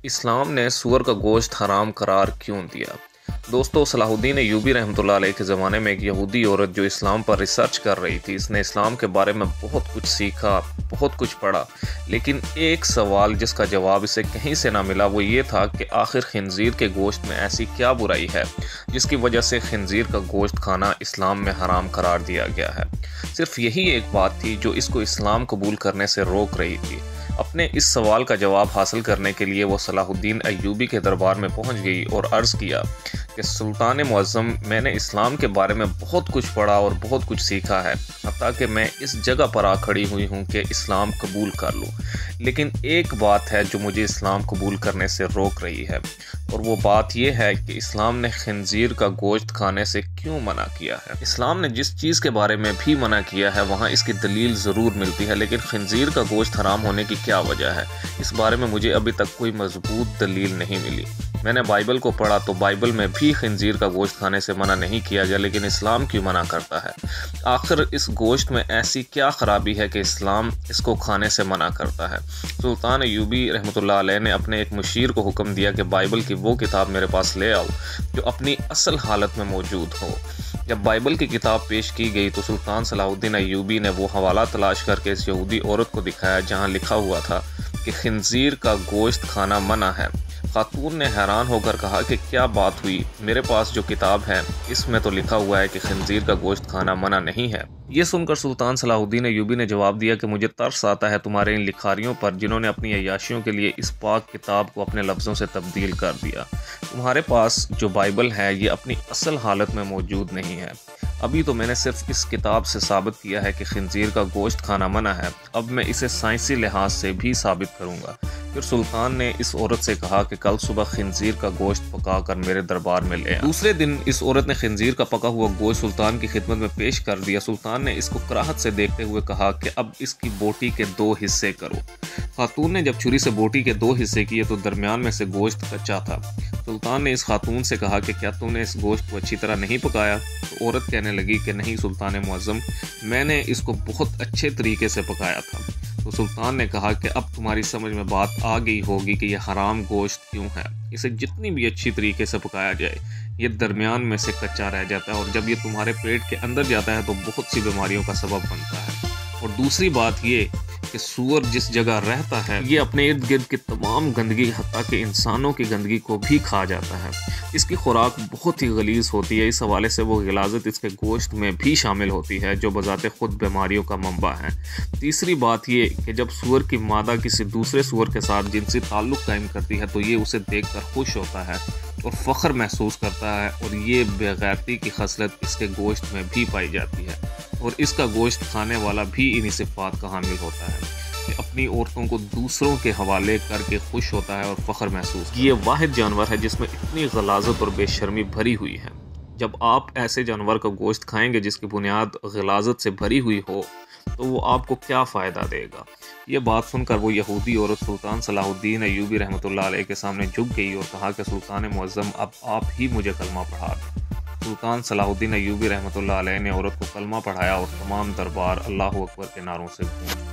اسلام نے سور کا گوشت حرام قرار کیوں دیا؟ دوستو، صلاح الدین ایوبی رحمۃ اللہ علیہ کے زمانے میں ایک یہودی عورت جو اسلام پر ریسرچ کر رہی تھی، اس نے اسلام کے بارے میں بہت کچھ سیکھا، بہت کچھ پڑھا، لیکن ایک سوال جس کا جواب اسے کہیں سے نہ ملا وہ یہ تھا کہ آخر خنزیر کے گوشت میں ایسی کیا برائی ہے جس کی وجہ سے خنزیر کا گوشت کھانا اسلام میں حرام قرار دیا گیا ہے۔ صرف یہی ایک بات تھی جو اس کو اسلام قبول کرنے سے روک رہی تھی۔ اپنے اس سوال کا جواب حاصل کرنے کے لیے وہ صلاح الدین ایوبی کے دربار میں پہنچ گئی اور عرض کیا کہ سلطان معظم، میں نے اسلام کے بارے میں بہت کچھ پڑھا اور بہت کچھ سیکھا ہے، حتیٰ کہ میں اس جگہ پر آ کھڑی ہوئی ہوں کہ اسلام قبول کر لوں، لیکن ایک بات ہے جو مجھے اسلام قبول کرنے سے روک رہی ہے، اور وہ بات یہ ہے کہ اسلام نے خنزیر کا گوشت کھانے سے کیوں منع کیا ہے۔ اسلام نے جس چیز کے بارے میں بھی منع کیا ہے وہاں اس کی دلیل ضرور ملتی ہے، لیکن خنزیر کا گوشت حرام ہونے کی کیا وجہ ہے، اس بارے میں مجھے ابھی تک کوئی مضبوط دلیل نہیں ملی۔ میں نے بائبل کو پڑھا تو بائبل میں بھی خنزیر کا گوشت کھانے سے منع نہیں کیا گیا، لیکن اسلام کیوں منع کرتا ہے؟ آخر اس گوشت میں ایسی کیا خرابی ہے کہ اسلام اس کو کھانے سے منع کرتا ہے؟ سلطان ایوبی رحمۃ اللہ علیہ نے اپنے ایک مشیر کو حکم دیا کہ بائبل کی وہ کتاب میرے پاس لے آؤ جو اپنی اصل حالت میں موجود ہو۔ جب بائبل کی کتاب پیش کی گئی تو سلطان صلاح الدین ایوبی نے وہ حوالہ تلاش کر کے اس یہودی عورت کو دکھایا جہاں لکھا ہوا تھا کہ خنزیر کا گوشت کھانا منع ہے۔ خاتون نے حیران ہو کر کہا کہ کیا بات ہوئی، میرے پاس جو کتاب ہے اس میں تو لکھا ہوا ہے کہ خنزیر کا گوشت کھانا منع نہیں ہے۔ یہ سن کر سلطان صلاح الدین ایوبی نے جواب دیا کہ مجھے ترس آتا ہے تمہارے ان لکھاریوں پر جنہوں نے اپنی عیاشیوں کے لیے اس پاک کتاب کو اپنے لفظوں سے تبدیل کر دیا۔ تمہارے پاس جو بائبل ہے یہ اپنی اصل حالت میں موجود نہیں ہے۔ ابھی تو میں نے صرف اس کتاب سے ثابت کیا ہے کہ خنزیر کا گوشت کھانا منع ہے، اب میں اسے سائنسی لحاظ سے بھی ثابت کروں گا۔ پھر سلطان نے اس عورت سے کہا کہ کل صبح خنزیر کا گوشت پکا کر میرے دربار میں لے آ۔ دوسرے دن اس عورت نے خنزیر کا پکا ہوا گوشت سلطان کی خدمت میں پیش کر دیا۔ سلطان نے اس کو کراہت سے دیکھتے ہوئے کہا کہ اب اس کی بوٹی کے 2 حصے کرو۔ خاتون نے جب چھری سے بوٹی کے 2 حصے کیے تو درمیان میں سے گوشت کچا تھا۔ سلطان نے اس خاتون سے کہا کہ کیا تم نے اس گوشت کو اچھی طرح نہیں پکایا؟ تو عورت کہنے لگی کہ نہیں سلطان معظم، میں نے اس کو بہت اچھے طریقے سے پکایا تھا۔ تو سلطان نے کہا کہ اب تمہاری سمجھ میں بات آ گئی ہوگی کہ یہ حرام گوشت کیوں ہے۔ اسے جتنی بھی اچھی طریقے سے پکایا جائے یہ درمیان میں سے کچا رہ جاتا ہے، اور جب یہ تمہارے پیٹ کے اندر جاتا ہے تو بہت سی بیماریوں کا سبب بنتا ہے۔ اور دوسری بات یہ کہ سور جس جگہ رہتا ہے یہ اپنے ارد گرد کی تمام گندگی حتیٰ کہ انسانوں کی گندگی کو بھی کھا جاتا ہے۔ اس کی خوراک بہت ہی غلیظ ہوتی ہے، اس حوالے سے وہ غلاظت اس کے گوشت میں بھی شامل ہوتی ہے جو بذات خود بیماریوں کا منبع ہے۔ تیسری بات یہ کہ جب سور کی مادہ کسی دوسرے سور کے ساتھ جنسی تعلق قائم کرتی ہے تو یہ اسے دیکھ کر خوش ہوتا ہے اور فخر محسوس کرتا ہے، اور یہ بے غیرتی کی خصلت اس کے گوشت میں بھی پائی جاتی ہے، اور اس کا گوشت کھانے والا بھی انہی صفات کا حامل ہوتا ہے کہ اپنی عورتوں کو دوسروں کے حوالے کر کے خوش ہوتا ہے اور فخر محسوس کرتا ہے۔ یہ واحد جانور ہے جس میں اتنی غلاظت اور بے شرمی بھری ہوئی ہے۔ جب آپ ایسے جانور کا گوشت کھائیں گے جس کی بنیاد غلاظت سے بھری ہوئی ہو تو وہ آپ کو کیا فائدہ دے گا؟ یہ بات سن کر وہ یہودی عورت سلطان صلاح الدین ایوبی رحمۃ اللہ علیہ کے سامنے جھک گئی اور کہا کہ سلطان معظم، اب آپ ہی مجھے کلمہ پڑھا دیں۔ سلطان صلاح الدین ایوبی رحمۃ اللہ علیہ نے عورت کو کلمہ پڑھایا اور تمام دربار اللہ اکبر کے نعروں سے گونج